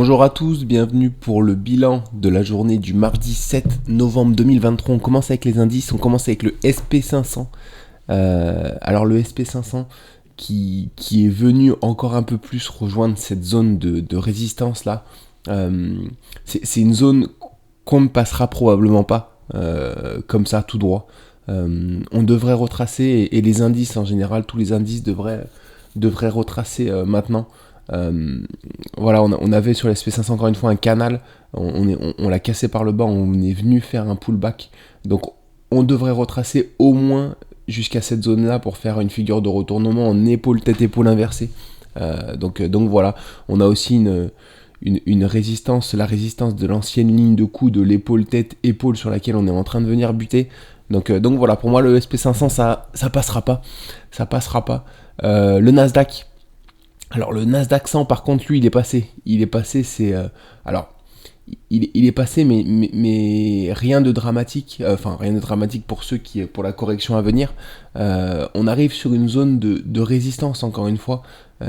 Bonjour à tous, bienvenue pour le bilan de la journée du mardi 7 novembre 2023. On commence avec les indices, on commence avec le SP500. Alors le SP500 qui est venu encore un peu plus rejoindre cette zone de résistance là. C'est une zone qu'on ne passera probablement pas comme ça tout droit. On devrait retracer, et les indices en général, tous les indices devraient retracer maintenant. Voilà, on avait sur l'SP500 encore une fois un canal, on l'a cassé par le bas, on est venu faire un pullback, donc on devrait retracer au moins jusqu'à cette zone là pour faire une figure de retournement en épaule tête épaule inversée. Donc voilà, on a aussi une résistance, la résistance de l'ancienne ligne de coup de l'épaule tête épaule sur laquelle on est en train de venir buter. Donc voilà, pour moi le SP500 ça passera pas, le Nasdaq. Alors le Nasdaq 100 par contre lui il est passé, c'est alors il est passé mais rien de dramatique, rien de dramatique pour la correction à venir. On arrive sur une zone de résistance encore une fois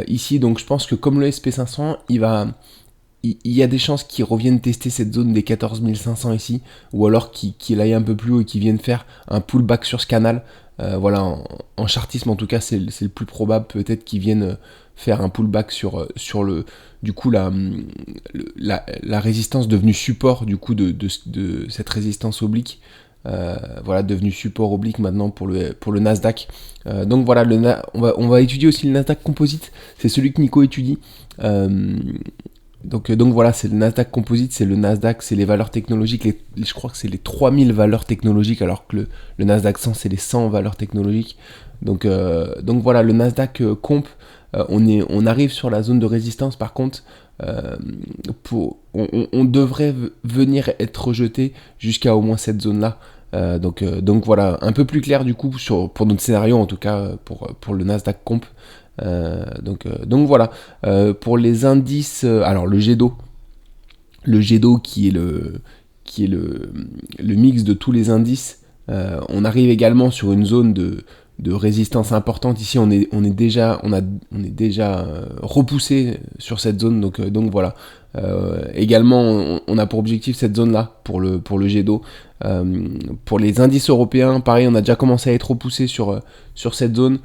ici, donc je pense que comme le SP500 il y a des chances qu'ils reviennent tester cette zone des 14 500 ici, ou alors qu'ils aillent un peu plus haut et qu'ils viennent faire un pullback sur ce canal. Voilà, en chartisme en tout cas c'est le plus probable, peut-être qu'ils viennent faire un pullback sur du coup la résistance devenue support du coup de cette résistance oblique. Voilà, devenu support oblique maintenant pour le Nasdaq. Donc voilà, on va étudier aussi le Nasdaq Composite, c'est celui que Nico étudie. Donc voilà, c'est le Nasdaq Composite, c'est le Nasdaq, c'est les valeurs technologiques, je crois que c'est les 3000 valeurs technologiques, alors que le Nasdaq 100 c'est les 100 valeurs technologiques. Donc voilà, le Nasdaq Comp, on arrive sur la zone de résistance par contre, on devrait venir être rejeté jusqu'à au moins cette zone là. Donc voilà, un peu plus clair du coup pour notre scénario en tout cas pour le Nasdaq Comp. Donc voilà, pour les indices, alors le GEDO qui est le mix de tous les indices, on arrive également sur une zone de résistance importante. Ici on est déjà repoussé sur cette zone, donc voilà. Également on a pour objectif cette zone là pour le GEDO. Pour les indices européens, pareil, on a déjà commencé à être repoussé sur cette zone.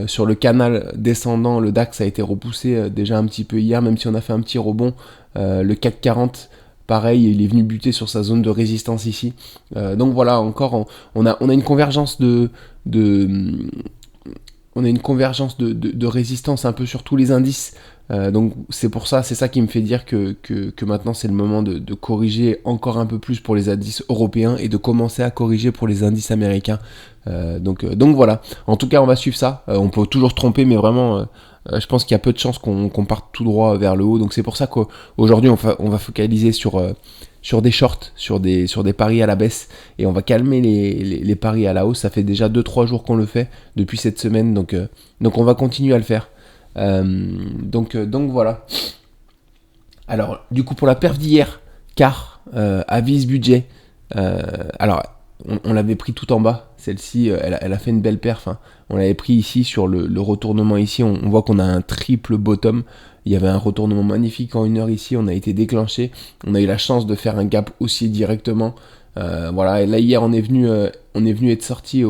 Sur le canal descendant, le DAX a été repoussé déjà un petit peu hier, même si on a fait un petit rebond. Le CAC 40, pareil, il est venu buter sur sa zone de résistance ici. Donc voilà, encore, on a une convergence de résistance un peu sur tous les indices. Donc c'est ça qui me fait dire que maintenant c'est le moment de corriger encore un peu plus pour les indices européens et de commencer à corriger pour les indices américains. Donc voilà, en tout cas on va suivre ça. On peut toujours se tromper, mais vraiment je pense qu'il y a peu de chances qu'on parte tout droit vers le haut. Donc c'est pour ça qu'aujourd'hui on va focaliser sur des shorts, sur des paris à la baisse, et on va calmer les paris à la hausse. Ça fait déjà 2-3 jours qu'on le fait depuis cette semaine, donc on va continuer à le faire. Donc voilà. Alors du coup pour la perf d'hier, car avise budget, alors on l'avait pris tout en bas, celle-ci elle a fait une belle perf, hein. On l'avait pris ici sur le retournement ici, on voit qu'on a un triple bottom. Il y avait un retournement magnifique en 1 heure ici, on a été déclenché, on a eu la chance de faire un gap haussier directement. Voilà, et là hier on est venu être sorti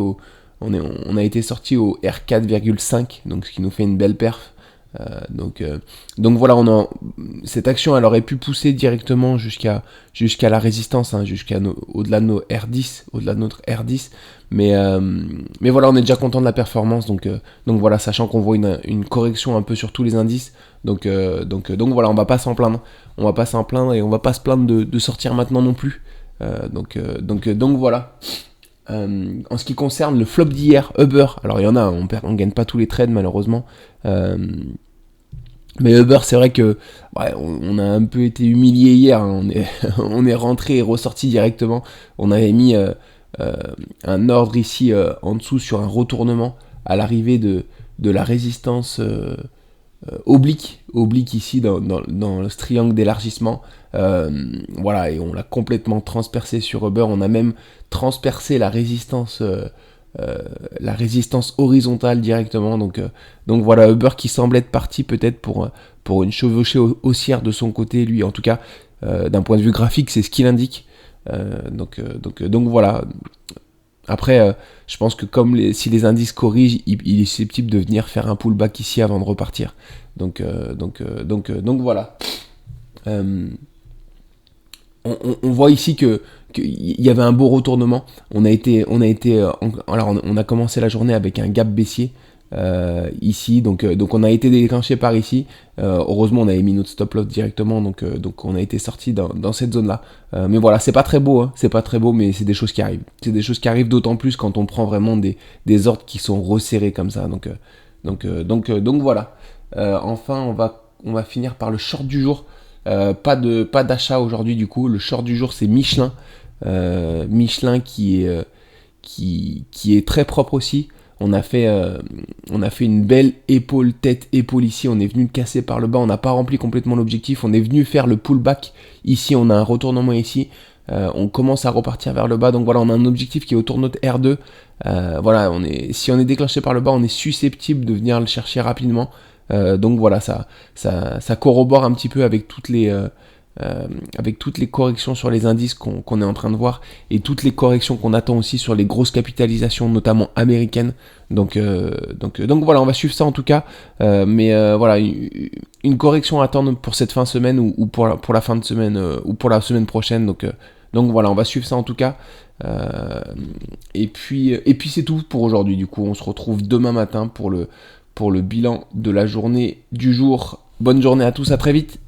on a été sorti au R4,5, donc ce qui nous fait une belle perf. Donc voilà, cette action elle aurait pu pousser directement jusqu'à la résistance, hein, au-delà de nos R10, au-delà de notre R10, mais voilà, on est déjà content de la performance, donc voilà, sachant qu'on voit une correction un peu sur tous les indices, donc voilà, on va pas s'en plaindre et on va pas se plaindre de sortir maintenant non plus. Donc voilà. En ce qui concerne le flop d'hier, Uber, alors il y en a, on gagne pas tous les trades malheureusement, mais Uber, c'est vrai que on a un peu été humilié hier, hein. On est rentré et ressorti directement. On avait mis un ordre ici en dessous sur un retournement à l'arrivée de la résistance oblique ici dans ce triangle d'élargissement. Voilà, et on l'a complètement transpercé sur Uber. On a même transpercé la résistance la résistance horizontale directement. Donc voilà, Uber qui semble être parti peut-être pour une chevauchée haussière de son côté, lui en tout cas, d'un point de vue graphique, c'est ce qu'il indique. Donc voilà. Après, je pense que si les indices corrigent, il est susceptible de venir faire un pullback ici avant de repartir. Donc voilà. On voit ici qu'il y avait un beau retournement. On a commencé la journée avec un gap baissier ici, donc on a été déclenché par ici. Heureusement, on avait mis notre stop loss directement, donc on a été sorti dans cette zone-là. Mais voilà, c'est pas très beau, hein, c'est pas très beau, mais c'est des choses qui arrivent. C'est des choses qui arrivent d'autant plus quand on prend vraiment des ordres qui sont resserrés comme ça. Donc voilà. Enfin, on va finir par le short du jour. Pas d'achat aujourd'hui du coup. Le short du jour c'est Michelin. Michelin qui est très propre aussi. On a fait une belle tête-épaule ici. On est venu le casser par le bas. On n'a pas rempli complètement l'objectif. On est venu faire le pullback. Ici, on a un retournement ici. On commence à repartir vers le bas. Donc voilà, on a un objectif qui est autour de notre R2. Voilà, si on est déclenché par le bas, on est susceptible de venir le chercher rapidement. Donc voilà, ça corrobore un petit peu avec toutes les corrections sur les indices qu'on est en train de voir et toutes les corrections qu'on attend aussi sur les grosses capitalisations, notamment américaines. Donc voilà, on va suivre ça en tout cas. Mais voilà, une correction à attendre pour cette fin de semaine ou pour la fin de semaine ou pour la semaine prochaine. Donc voilà, on va suivre ça en tout cas. Et puis c'est tout pour aujourd'hui. Du coup, on se retrouve demain matin pour le bilan de la journée du jour. Bonne journée à tous, à très vite.